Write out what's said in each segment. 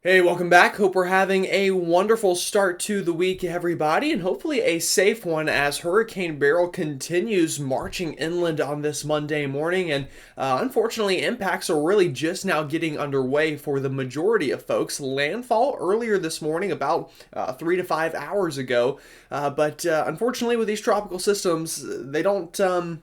Hey, welcome back. Hope we're having a wonderful start to the week, everybody, and hopefully a safe one as Hurricane Beryl continues marching inland on this Monday morning. And unfortunately, impacts are really just now getting underway for the majority of folks. Landfall earlier this morning, about 3 to 5 hours ago. But unfortunately, with these tropical systems, they don't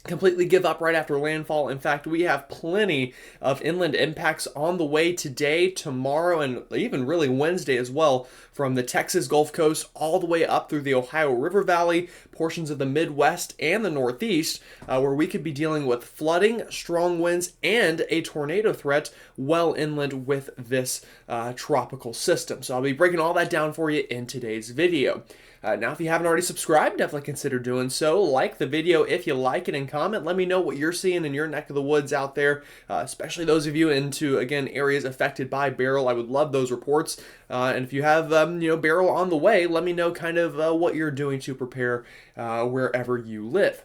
completely give up right after landfall. In fact, we have plenty of inland impacts on the way today, tomorrow, and even really Wednesday as well, from the Texas Gulf Coast all the way up through the Ohio River Valley, portions of the Midwest and the Northeast, where we could be dealing with flooding, strong winds, and a tornado threat well inland with this tropical system. So I'll be breaking all that down for you in today's video. Now, if you haven't already subscribed, definitely consider doing so. Like the video if you like it and comment. Let me know what you're seeing in your neck of the woods out there, especially those of you into, again, areas affected by Beryl. I would love those reports. And if you have, Beryl on the way, let me know kind of what you're doing to prepare wherever you live.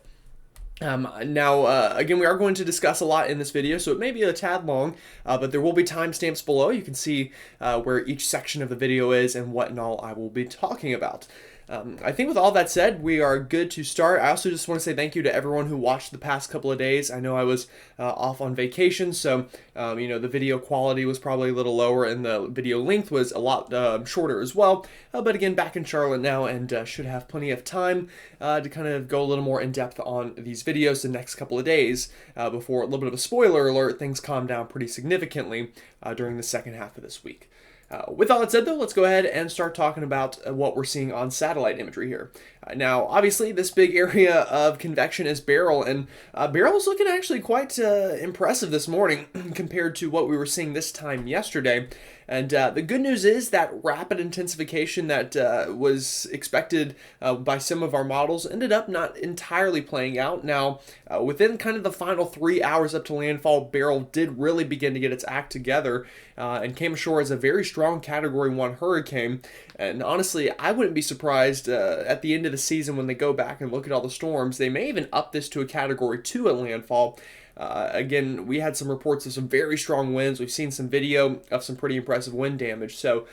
Again, we are going to discuss a lot in this video, so it may be a tad long, but there will be timestamps below. You can see where each section of the video is and what and all I will be talking about. I think with all that said, we are good to start. I also just want to say thank you to everyone who watched the past couple of days. I know I was off on vacation, so the video quality was probably a little lower and the video length was a lot shorter as well. But again, back in Charlotte now and should have plenty of time to kind of go a little more in depth on these videos the next couple of days before, a little bit of a spoiler alert, things calm down pretty significantly during the second half of this week. With all that said, though, let's go ahead and start talking about what we're seeing on satellite imagery here. Now, obviously, this big area of convection is Beryl, and Beryl is looking actually quite impressive this morning compared to what we were seeing this time yesterday. And the good news is that rapid intensification that was expected by some of our models ended up not entirely playing out. Now, within kind of the final 3 hours up to landfall, Beryl did really begin to get its act together and came ashore as a very strong Category 1 hurricane. And honestly, I wouldn't be surprised at the end of the season when they go back and look at all the storms, they may even up this to a Category 2 at landfall. Again, we had some reports of some very strong winds. We've seen some video of some pretty impressive wind damage. So,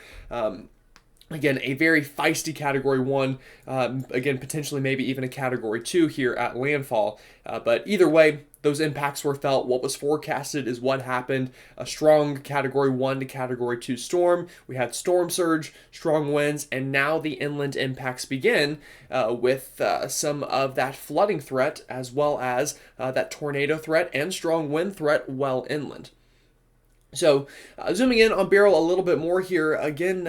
again, a very feisty Category 1, again, potentially maybe even a Category 2 here at landfall. But either way, those impacts were felt. What was forecasted is what happened. A strong Category 1 to Category 2 storm. We had storm surge, strong winds, and now the inland impacts begin with some of that flooding threat as well as that tornado threat and strong wind threat well inland. So, zooming in on Beryl a little bit more here, again,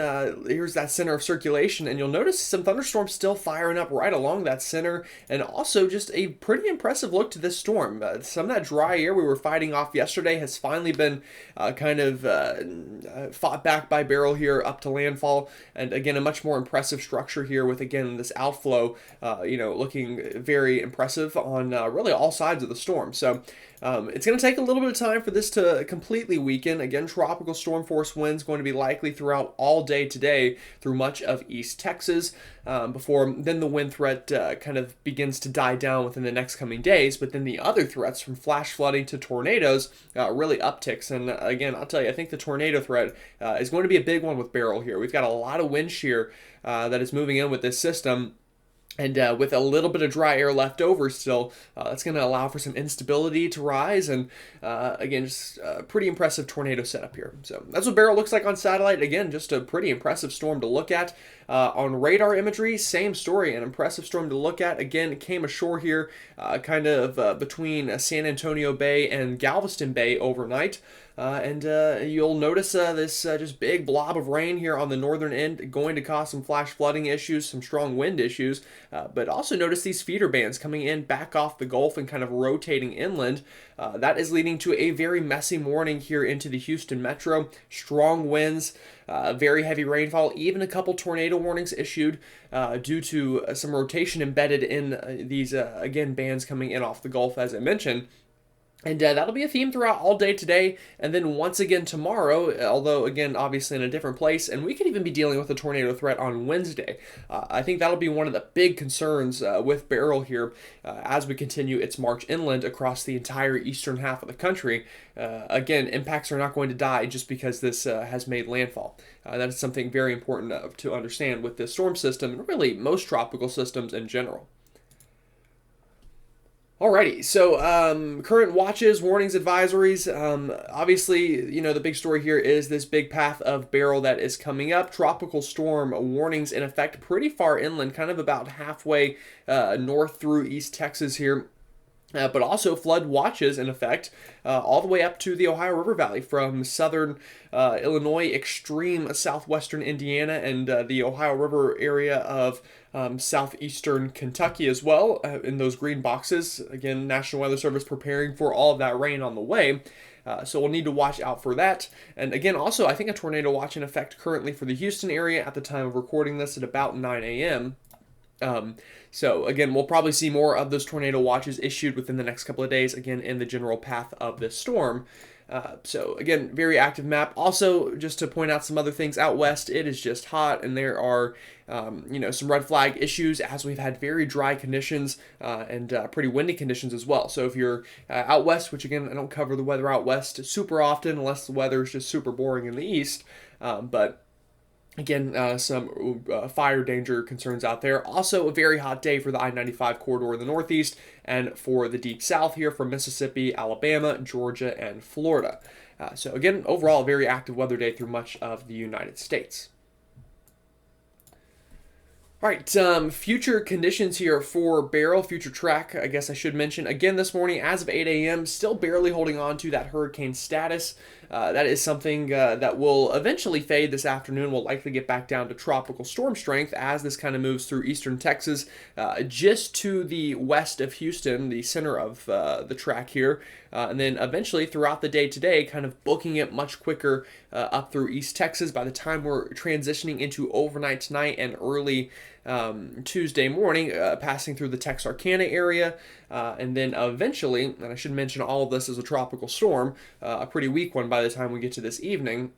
here's that center of circulation, and you'll notice some thunderstorms still firing up right along that center, and also just a pretty impressive look to this storm. Some of that dry air we were fighting off yesterday has finally been fought back by Beryl here up to landfall, and again, a much more impressive structure here with, again, this outflow, looking very impressive on really all sides of the storm. So, it's going to take a little bit of time for this to completely weaken. Again, tropical storm force winds going to be likely throughout all day today through much of East Texas before then the wind threat kind of begins to die down within the next coming days. But then the other threats from flash flooding to tornadoes really upticks. And again, I'll tell you, I think the tornado threat is going to be a big one with Beryl here. We've got a lot of wind shear that is moving in with this system. And with a little bit of dry air left over still, that's going to allow for some instability to rise. And again, just a pretty impressive tornado setup here. So that's what Beryl looks like on satellite. Again, just a pretty impressive storm to look at. On radar imagery, same story, an impressive storm to look at. Again, it came ashore here between San Antonio Bay and Galveston Bay overnight. You'll notice this just big blob of rain here on the northern end going to cause some flash flooding issues, some strong wind issues, but also notice these feeder bands coming in back off the Gulf and kind of rotating inland. That is leading to a very messy morning here into the Houston metro. Strong winds, very heavy rainfall, even a couple tornado warnings issued due to some rotation embedded in these, again, bands coming in off the Gulf, as I mentioned. And that'll be a theme throughout all day today, and then once again tomorrow, although again, obviously in a different place, and we could even be dealing with a tornado threat on Wednesday. I think that'll be one of the big concerns with Beryl here as we continue its march inland across the entire eastern half of the country. Again, impacts are not going to die just because this has made landfall. That is something very important to understand with this storm system, and really most tropical systems in general. Alrighty, so current watches, warnings, advisories. Obviously, the big story here is this big path of Beryl that is coming up. Tropical storm warnings in effect pretty far inland, kind of about halfway north through East Texas here. But also flood watches in effect all the way up to the Ohio River Valley from southern Illinois, extreme southwestern Indiana, and the Ohio River area of southeastern Kentucky as well in those green boxes. Again, National Weather Service preparing for all of that rain on the way. So we'll need to watch out for that. And again, also, I think a tornado watch in effect currently for the Houston area at the time of recording this at about 9 a.m. So again, we'll probably see more of those tornado watches issued within the next couple of days, again, in the general path of this storm. So again, very active map. Also, just to point out some other things out west, it is just hot, and there are, some red flag issues as we've had very dry conditions and pretty windy conditions as well. So if you're out west, which again, I don't cover the weather out west super often unless the weather is just super boring in the east, but again, some fire danger concerns out there. Also, a very hot day for the I-95 corridor in the Northeast and for the deep south here from Mississippi, Alabama, Georgia, and Florida. So again, overall, a very active weather day through much of the United States. All right, future conditions here for Beryl, future track, I guess I should mention. Again, this morning, as of 8 a.m., still barely holding on to that hurricane status. That is something that will eventually fade this afternoon. We'll likely get back down to tropical storm strength as this kind of moves through eastern Texas, just to the west of Houston, the center of the track here. And then eventually throughout the day today, kind of booking it much quicker up through East Texas by the time we're transitioning into overnight tonight and early Tuesday morning, passing through the Texarkana area, and then eventually, and I should mention all of this as a tropical storm, a pretty weak one by the time we get to this evening.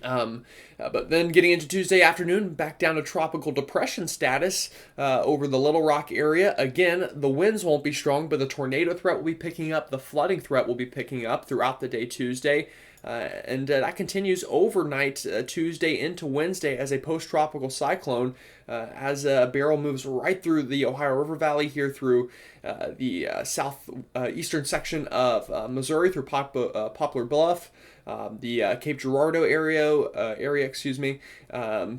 But then getting into Tuesday afternoon, back down to tropical depression status over the Little Rock area. Again, the winds won't be strong, but the tornado threat will be picking up. The flooding threat will be picking up throughout the day Tuesday. And that continues overnight Tuesday into Wednesday as a post-tropical cyclone as Beryl moves right through the Ohio River Valley here through the southeastern section of Missouri through Poplar Bluff, the Cape Girardeau area,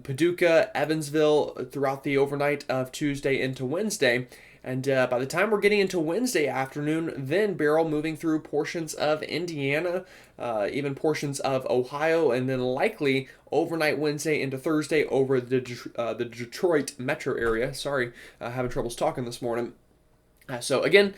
Paducah, Evansville throughout the overnight of Tuesday into Wednesday. And by the time we're getting into Wednesday afternoon, then Beryl moving through portions of Indiana, even portions of Ohio, and then likely overnight Wednesday into Thursday over the Detroit metro area. Sorry, having troubles talking this morning. So again,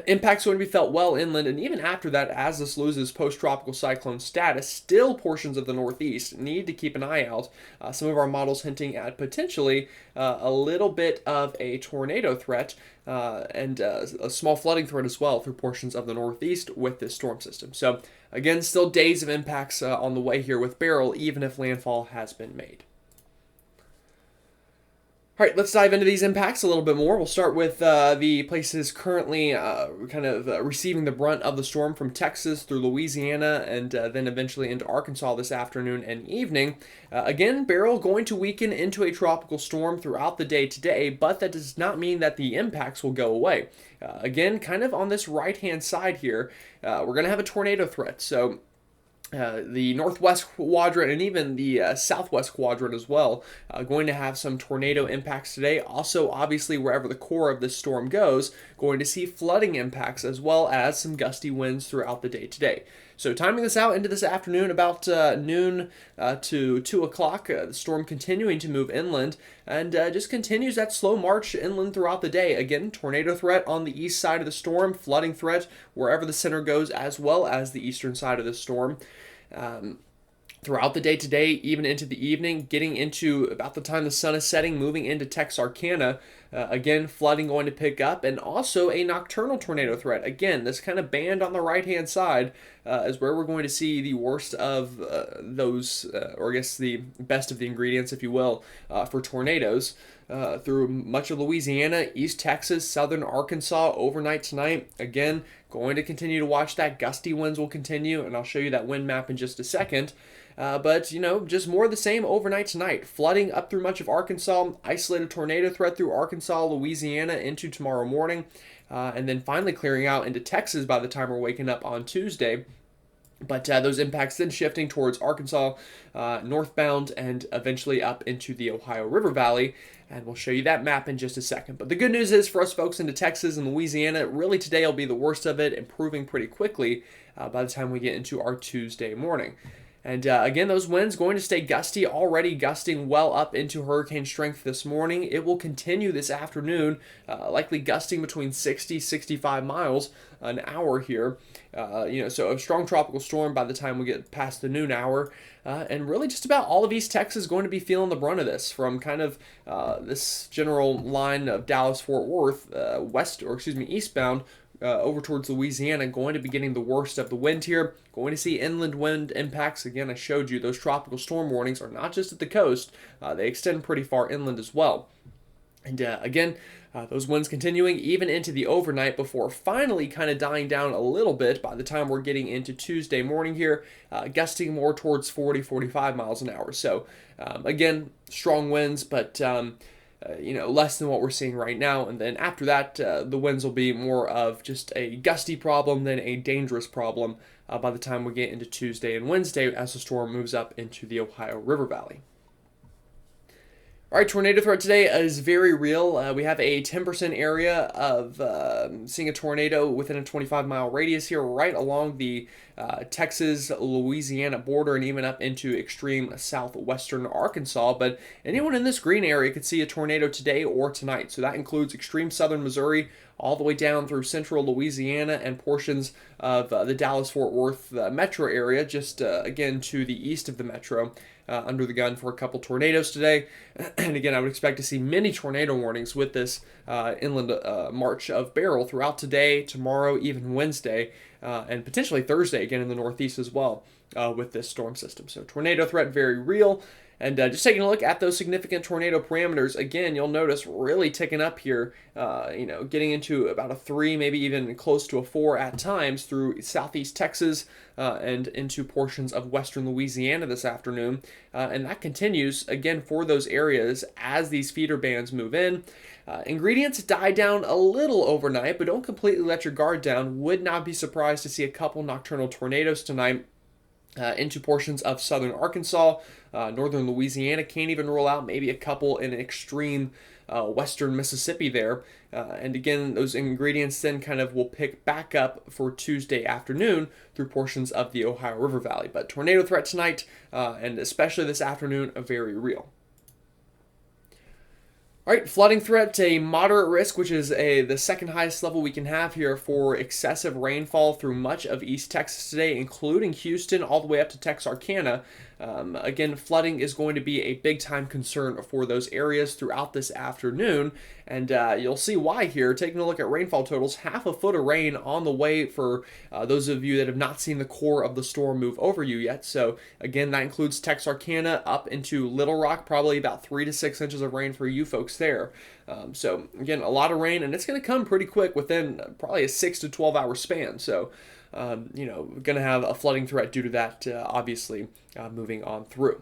impact's going to be felt well inland, and even after that, as this loses post-tropical cyclone status, still portions of the Northeast need to keep an eye out. Some of our models hinting at potentially a little bit of a tornado threat and a small flooding threat as well through portions of the Northeast with this storm system. So again, still days of impacts on the way here with Beryl, even if landfall has been made. All right, let's dive into these impacts a little bit more. We'll start with the places currently receiving the brunt of the storm from Texas through Louisiana and then eventually into Arkansas this afternoon and evening. Again, Beryl going to weaken into a tropical storm throughout the day today, but that does not mean that the impacts will go away. Again, kind of on this right-hand side here, we're going to have a tornado threat. So the northwest quadrant and even the southwest quadrant as well going to have some tornado impacts today. Also, obviously, wherever the core of this storm goes, going to see flooding impacts as well as some gusty winds throughout the day today. So timing this out into this afternoon about noon to 2 o'clock, the storm continuing to move inland and just continues that slow march inland throughout the day. Again, tornado threat on the east side of the storm, flooding threat wherever the center goes, as well as the eastern side of the storm. throughout the day today, even into the evening, getting into about the time the sun is setting, moving into Texarkana. Again, flooding going to pick up, and also a nocturnal tornado threat. Again, this kind of band on the right-hand side is where we're going to see the worst of those, or I guess the best of the ingredients, if you will, for tornadoes. Through much of Louisiana, East Texas, southern Arkansas overnight tonight. Again, going to continue to watch that. Gusty winds will continue, and I'll show you that wind map in just a second. But, just more of the same overnight tonight. Flooding up through much of Arkansas, isolated tornado threat through Arkansas, Louisiana into tomorrow morning, and then finally clearing out into Texas by the time we're waking up on Tuesday. But those impacts then shifting towards Arkansas, northbound, and eventually up into the Ohio River Valley. And we'll show you that map in just a second. But the good news is for us folks into Texas and Louisiana, really today will be the worst of it, improving pretty quickly by the time we get into our Tuesday morning. And again, those winds going to stay gusty, already gusting well up into hurricane strength this morning. It will continue this afternoon, likely gusting between 60-65 miles an hour here. So a strong tropical storm by the time we get past the noon hour. And really just about all of East Texas is going to be feeling the brunt of this, from kind of this general line of Dallas-Fort Worth, eastbound, over towards Louisiana, going to be getting the worst of the wind here. Going to see inland wind impacts. Again, I showed you those tropical storm warnings are not just at the coast. They extend pretty far inland as well. And again, those winds continuing even into the overnight before finally kind of dying down a little bit by the time we're getting into Tuesday morning here, gusting more towards 40-45 miles an hour. So again, strong winds, but less than what we're seeing right now. And then after that, the winds will be more of just a gusty problem than a dangerous problem by the time we get into Tuesday and Wednesday as the storm moves up into the Ohio River Valley. All right, tornado threat today is very real. We have a 10% area of seeing a tornado within a 25-mile radius here, right along the Texas-Louisiana border and even up into extreme southwestern Arkansas. But anyone in this green area could see a tornado today or tonight. So that includes extreme southern Missouri, all the way down through central Louisiana and portions of the Dallas-Fort Worth metro area, just again to the east of the metro. Under the gun for a couple tornadoes today. And again, I would expect to see many tornado warnings with this inland march of Beryl throughout today, tomorrow, even Wednesday, and potentially Thursday again in the Northeast as well with this storm system. So tornado threat very real. And just taking a look at those significant tornado parameters, again, you'll notice really ticking up here, getting into about a 3, maybe even close to a 4 at times through southeast Texas and into portions of western Louisiana this afternoon. And that continues, again, for those areas as these feeder bands move in. Ingredients die down a little overnight, but don't completely let your guard down. Would not be surprised to see a couple nocturnal tornadoes tonight. Into portions of southern Arkansas, northern Louisiana, can't even rule out maybe a couple in extreme western Mississippi there. And again, those ingredients then kind of will pick back up for Tuesday afternoon through portions of the Ohio River Valley. But tornado threat tonight, and especially this afternoon, are very real. All right, flooding threat, a moderate risk, which is the second highest level we can have here for excessive rainfall through much of East Texas today, including Houston, all the way up to Texarkana. Again, flooding is going to be a big-time concern for those areas throughout this afternoon, and you'll see why here. Taking a look at rainfall totals, half a foot of rain on the way for those of you that have not seen the core of the storm move over you yet. So again, that includes Texarkana up into Little Rock, probably about 3 to 6 inches of rain for you folks there. So again, a lot of rain, and it's going to come pretty quick within probably a 6 to 12 hour span. So going to have a flooding threat due to that, obviously, moving on through.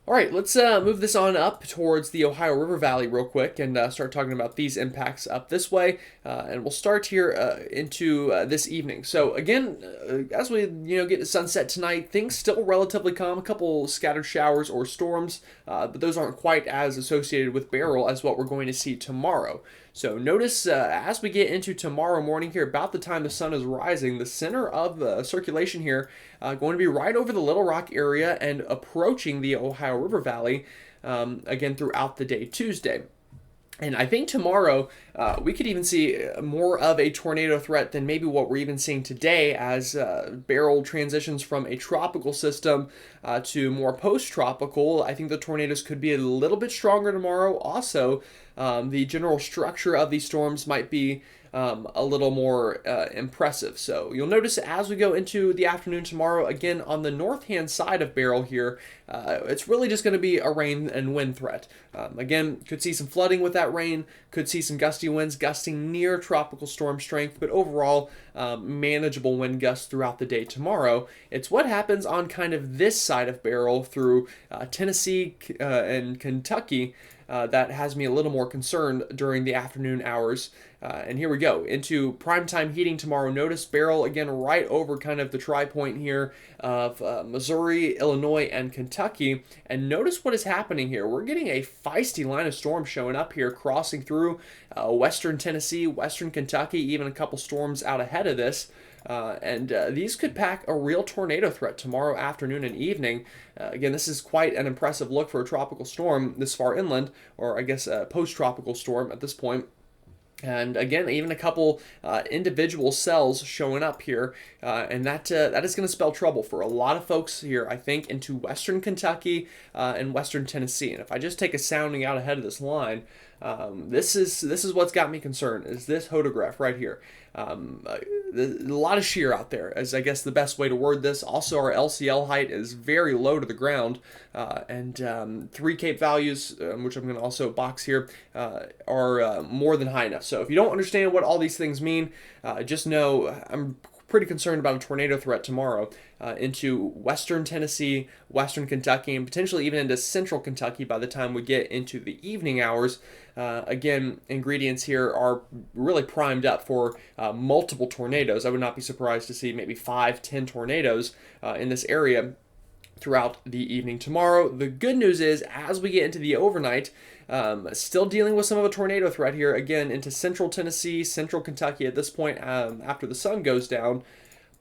All right, let's move this on up towards the Ohio River Valley real quick and start talking about these impacts up this way. And we'll start here into this evening. So again, as we get to sunset tonight, things still relatively calm. A couple scattered showers or storms, but those aren't quite as associated with Beryl as what we're going to see tomorrow. So notice as we get into tomorrow morning here, about the time the sun is rising, the center of the circulation here going to be right over the Little Rock area and approaching the Ohio River Valley again throughout the day Tuesday. And I think tomorrow we could even see more of a tornado threat than maybe what we're even seeing today as Beryl transitions from a tropical system to more post-tropical. I think the tornadoes could be a little bit stronger tomorrow. Also, the general structure of these storms might be a little more impressive. So you'll notice as we go into the afternoon tomorrow, again on the north-hand side of Beryl here, it's really just going to be a rain and wind threat. Again, could see some flooding with that rain, could see some gusty winds gusting near tropical storm strength, but overall manageable wind gusts throughout the day tomorrow. It's what happens on kind of this side of Beryl through Tennessee and Kentucky that has me a little more concerned during the afternoon hours. And here we go into primetime heating tomorrow. Notice Beryl again right over kind of the tri-point here of Missouri, Illinois, and Kentucky. And notice what is happening here. We're getting a feisty line of storms showing up here, crossing through western Tennessee, western Kentucky, even a couple storms out ahead of this. And these could pack a real tornado threat tomorrow afternoon and evening. Again, this is quite an impressive look for a tropical storm this far inland, or I guess a post-tropical storm at this point. And again, even a couple individual cells showing up here, and that is going to spell trouble for a lot of folks here, I think, into western Kentucky and western Tennessee. And if I just take a sounding out ahead of this line, this is what's got me concerned, is this photograph right here. A lot of shear out there, as I guess the best way to word this. Also, our LCL height is very low to the ground, and 3 Cape values, which I'm going to also box here, are more than high enough. So if you don't understand what all these things mean, just know I'm pretty concerned about a tornado threat tomorrow into western Tennessee, western Kentucky, and potentially even into central Kentucky by the time we get into the evening hours. Again, ingredients here are really primed up for multiple tornadoes. I would not be surprised to see maybe 5-10 tornadoes in this area throughout the evening tomorrow. The good news is, as we get into the overnight, still dealing with some of a tornado threat here, again, into central Tennessee, central Kentucky at this point after the sun goes down.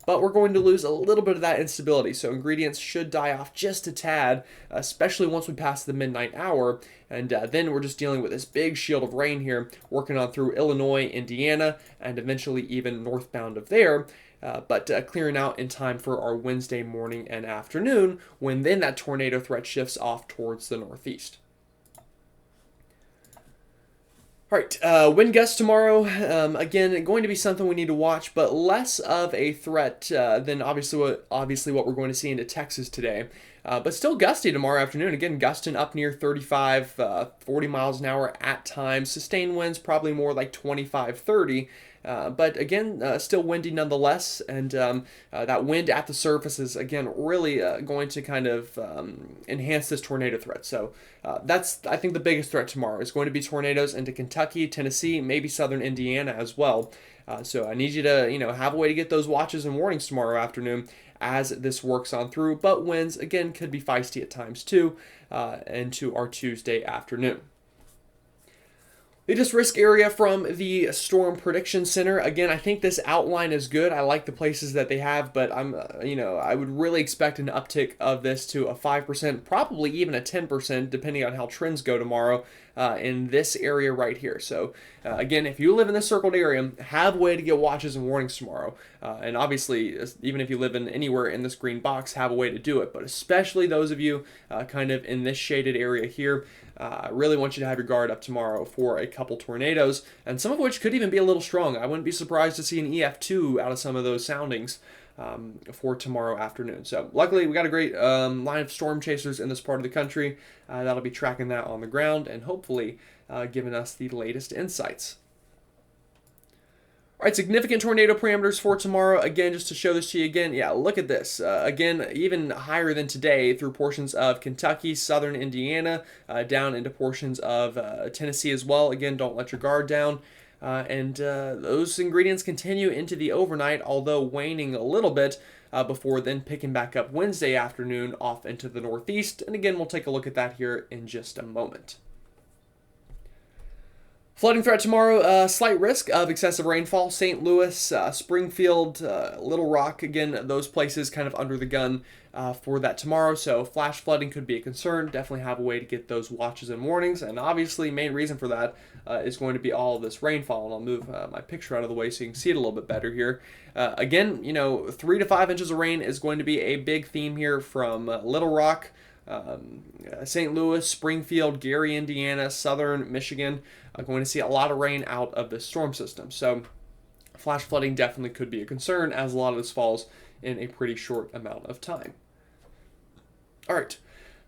But we're going to lose a little bit of that instability, so ingredients should die off just a tad, especially once we pass the midnight hour. And then we're just dealing with this big shield of rain here, working on through Illinois, Indiana, and eventually even northbound of there. But clearing out in time for our Wednesday morning and afternoon, when then that tornado threat shifts off towards the northeast. All right, wind gusts tomorrow, again, going to be something we need to watch, but less of a threat than obviously what we're going to see into Texas today. But still gusty tomorrow afternoon. Again, gusting up near 35, 40 miles an hour at times. Sustained winds probably more like 25, 30. But again, still windy nonetheless, and that wind at the surface is, again, really going to kind of enhance this tornado threat. So that's, I think, the biggest threat tomorrow is going to be tornadoes into Kentucky, Tennessee, maybe southern Indiana as well. So I need you to, have a way to get those watches and warnings tomorrow afternoon as this works on through. But winds, again, could be feisty at times too into our Tuesday afternoon. Latest risk area from the Storm Prediction Center. Again, I think this outline is good. I like the places that they have, but I would really expect an uptick of this to a 5%, probably even a 10%, depending on how trends go tomorrow in this area right here. So again, if you live in this circled area, have a way to get watches and warnings tomorrow. And obviously, even if you live in anywhere in this green box, have a way to do it. But especially those of you kind of in this shaded area here, I really want you to have your guard up tomorrow for a couple tornadoes, and some of which could even be a little strong. I wouldn't be surprised to see an EF2 out of some of those soundings for tomorrow afternoon. So luckily, we got a great line of storm chasers in this part of the country that'll be tracking that on the ground and hopefully giving us the latest insights. All right, significant tornado parameters for tomorrow. Again, just to show this to you again, yeah, look at this. Again, even higher than today through portions of Kentucky, southern Indiana, down into portions of Tennessee as well. Again, don't let your guard down. And those ingredients continue into the overnight, although waning a little bit before then picking back up Wednesday afternoon off into the northeast. And again, we'll take a look at that here in just a moment. Flooding threat tomorrow, slight risk of excessive rainfall. St. Louis, Springfield, Little Rock, again, those places kind of under the gun for that tomorrow. So flash flooding could be a concern. Definitely have a way to get those watches and warnings. And obviously, main reason for that is going to be all of this rainfall. And I'll move my picture out of the way so you can see it a little bit better here. Again, 3 to 5 inches of rain is going to be a big theme here from Little Rock, St. Louis, Springfield, Gary, Indiana, southern Michigan. Going to see a lot of rain out of this storm system. So flash flooding definitely could be a concern as a lot of this falls in a pretty short amount of time. All right.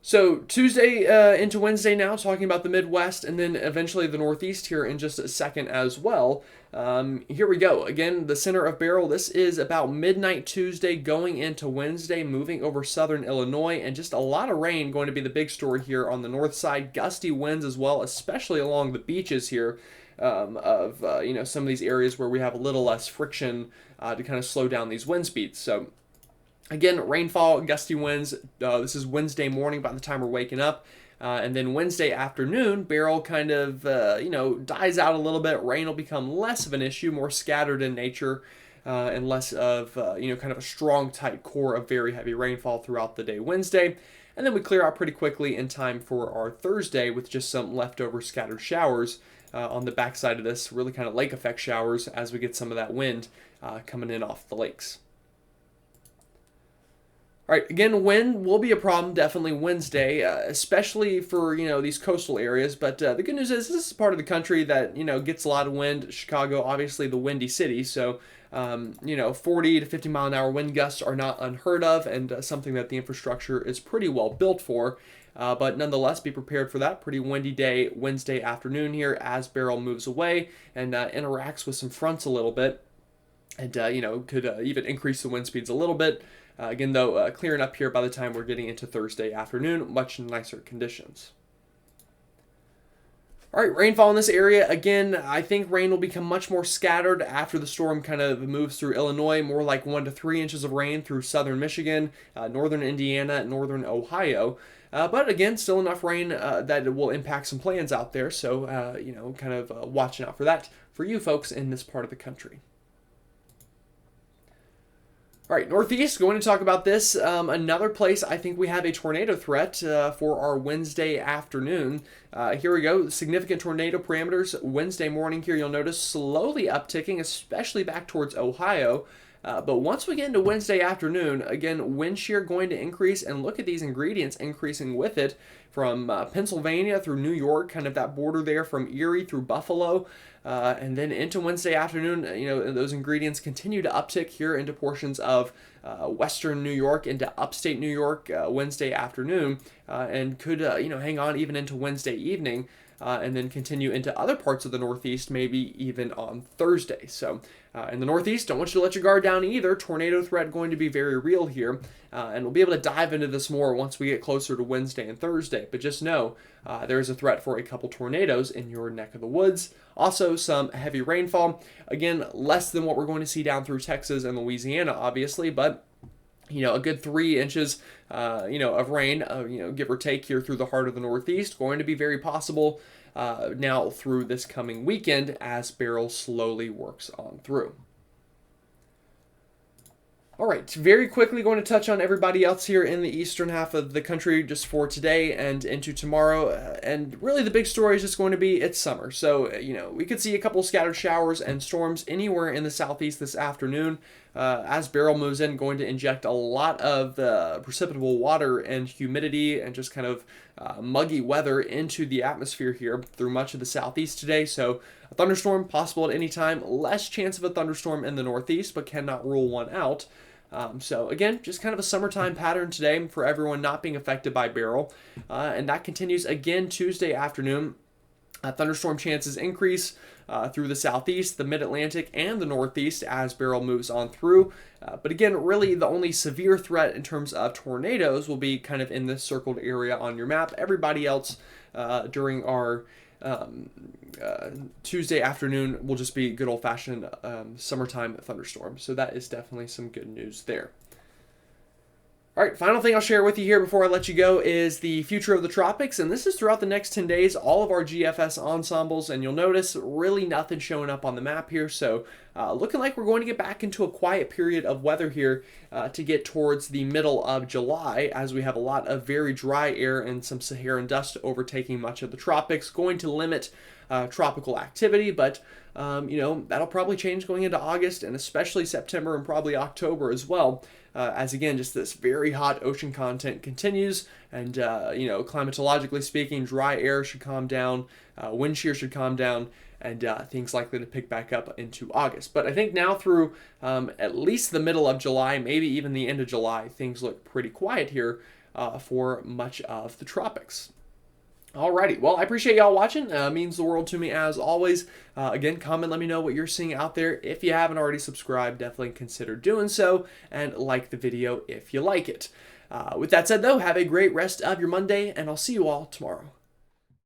So Tuesday into Wednesday now, talking about the Midwest and then eventually the Northeast here in just a second as well. Here we go. Again, the center of Beryl. This is about midnight Tuesday going into Wednesday, moving over southern Illinois, and just a lot of rain going to be the big story here on the north side. Gusty winds as well, especially along the beaches here of some of these areas where we have a little less friction to kind of slow down these wind speeds. So again, rainfall, gusty winds. This is Wednesday morning by the time we're waking up. And then Wednesday afternoon, Beryl kind of, dies out a little bit. Rain will become less of an issue, more scattered in nature, and less of, kind of a strong, tight core of very heavy rainfall throughout the day Wednesday. And then we clear out pretty quickly in time for our Thursday with just some leftover scattered showers on the backside of this, really kind of lake effect showers as we get some of that wind coming in off the lakes. All right, again, wind will be a problem definitely Wednesday, especially for, these coastal areas. But the good news is this is part of the country that, gets a lot of wind. Chicago, obviously the windy city. So, 40 to 50 mile an hour wind gusts are not unheard of and something that the infrastructure is pretty well built for. But nonetheless, be prepared for that. Pretty windy day Wednesday afternoon here as Beryl moves away and interacts with some fronts a little bit. And, could even increase the wind speeds a little bit. Again, though, clearing up here by the time we're getting into Thursday afternoon, much nicer conditions. All right, rainfall in this area. Again, I think rain will become much more scattered after the storm kind of moves through Illinois, more like 1 to 3 inches of rain through southern Michigan, northern Indiana, northern Ohio. But again, still enough rain that it will impact some plans out there. So, kind of watching out for that for you folks in this part of the country. All right, Northeast, going to talk about this. Another place I think we have a tornado threat for our Wednesday afternoon. Here we go. Significant tornado parameters Wednesday morning here. You'll notice slowly upticking, especially back towards Ohio. But once we get into Wednesday afternoon, again, wind shear going to increase, and look at these ingredients increasing with it from Pennsylvania through New York, kind of that border there from Erie through Buffalo, and then into Wednesday afternoon, those ingredients continue to uptick here into portions of western New York, into upstate New York Wednesday afternoon, and could, hang on even into Wednesday evening. And then continue into other parts of the Northeast, maybe even on Thursday. So in the Northeast, don't want you to let your guard down either. Tornado threat going to be very real here. And we'll be able to dive into this more once we get closer to Wednesday and Thursday. But just know there is a threat for a couple tornadoes in your neck of the woods. Also, some heavy rainfall. Again, less than what we're going to see down through Texas and Louisiana, obviously, but a good 3 inches, of rain, give or take here through the heart of the Northeast, going to be very possible now through this coming weekend as Beryl slowly works on through. All right, very quickly going to touch on everybody else here in the eastern half of the country just for today and into tomorrow. And really the big story is just going to be it's summer. So, we could see a couple scattered showers and storms anywhere in the southeast this afternoon. As Beryl moves in, going to inject a lot of precipitable water and humidity and just kind of muggy weather into the atmosphere here through much of the southeast today. So a thunderstorm possible at any time. Less chance of a thunderstorm in the northeast, but cannot rule one out. So again, just kind of a summertime pattern today for everyone not being affected by Beryl. And that continues again Tuesday afternoon. Thunderstorm chances increase through the southeast, the mid-Atlantic, and the northeast as Beryl moves on through. But again, really the only severe threat in terms of tornadoes will be kind of in this circled area on your map. Everybody else during our Tuesday afternoon will just be good old-fashioned summertime thunderstorms. So that is definitely some good news there. All right, final thing I'll share with you here before I let you go is the future of the tropics, and this is throughout the next 10 days, all of our GFS ensembles, and you'll notice really nothing showing up on the map here, so looking like we're going to get back into a quiet period of weather here to get towards the middle of July, as we have a lot of very dry air and some Saharan dust overtaking much of the tropics, going to limit tropical activity, but that'll probably change going into August and especially September and probably October as well. As again, just this very hot ocean content continues, and climatologically speaking, dry air should calm down, wind shear should calm down, and things likely to pick back up into August. But I think now through at least the middle of July, maybe even the end of July, things look pretty quiet here for much of the tropics. Alrighty, well, I appreciate y'all watching. Means the world to me as always. Again, comment, let me know what you're seeing out there. If you haven't already subscribed, definitely consider doing so, and like the video if you like it. With that said, though, have a great rest of your Monday, and I'll see you all tomorrow.